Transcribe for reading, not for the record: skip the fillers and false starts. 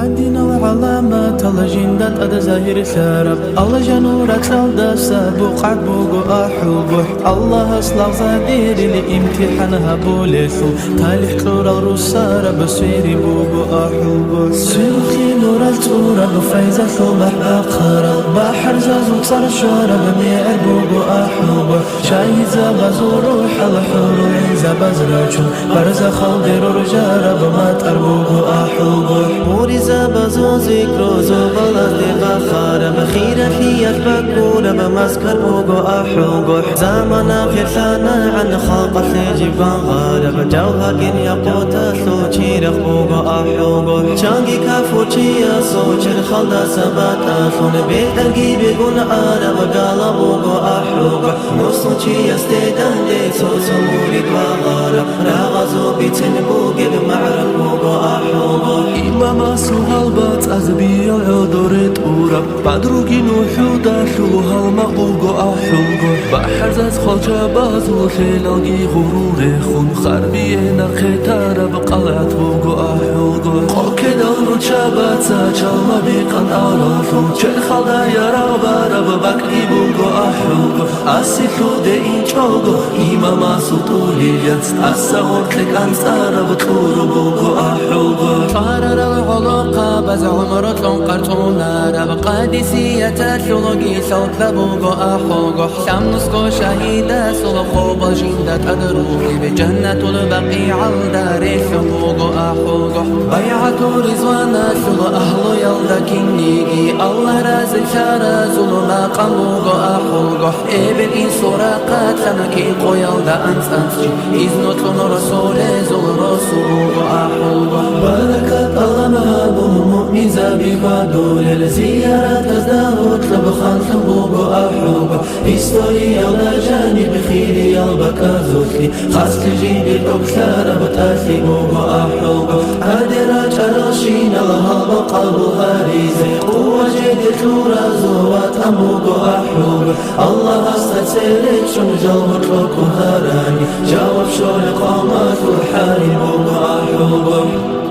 عندنا وعلامات الله جندات أدا زاهر ثارب الله جنورة الدسا بقعد بوغو أحوغو الله أصلع زادير لإمتحانها بوليثو تالح كلور الرسارة بسيري بوغو أحوغو سيوخي نور التورة بفايزة ثوبح بقرة بحر زازو تصر شورة بميعر بوغو أحوغو شاهد زابزو روح الحورو عيزة بزرچون برزا خلدر رجارة بما تربوغو أحوغو موري زابزو ذكرو زوبالات دي بخارة بخيرة فيك بكورة بمسكر بوغو أحوغو زامنا خلصانا عن خلق سيجي بغارة بجوها كن يقوت سوچي رخبوغو أحوغو شانجي كافوچي سوچ الخلدا سبات أخون بيتلقي بيقون عارة بقالبوغو أحوغو نصوچي يستيدان دي سوسو موري بغارة راغزو بيتنبوغي بمعرك بوغو أحوغو إماما سوهالبات أزبي العدورت أورا بدروغي نوحو داشو هالمقبوغو أحوغو بحر زاز خلچا بازو خيلاغي غرور خون خربي نخيتار بقلعت بوغو أحوغو قوكي دالو چابات ساچالما بيقان آرافو چل خلدا يرا بارا ببكي بوغو أحوغو أسيتو دي إنچوغو إماما سوطوليات أساغورتلك أنسارا بطورو بوغو أحوغو شهرر العلاقة بز عمرت لون قرطونا رب قادسية شلوغي صوت بوغو أحوغو حسام نسكو شهيدة سلخو بجندة أدروغي بجنة البقيع الدار شبوغو أحوغو بيعة رزوانا شلو أهلو يلدا كنيجي الله رازل شارة زلما قموغو أحوغو ابن إن سراقات سمكي قويلدا أنسانسجي إذنو تلون رسول زل رسوغو أحوغو بركة الله مهابو مؤمن زابي قادول الزيارات ازدهو طلب خانس بوغو أحوغو هستوري يلا جاني بخيري يلبك زوتلي خاص تجيبي الأكثر بتاثي بوغو أحوغو هادرا چراشين الله بقلبو هاريزي قوة جيد تورا زوات أموغو أحوغو الله أستد سيريك شم جلبك لكو هاراني جاوب شول قامات وحاري بوغو أحوغو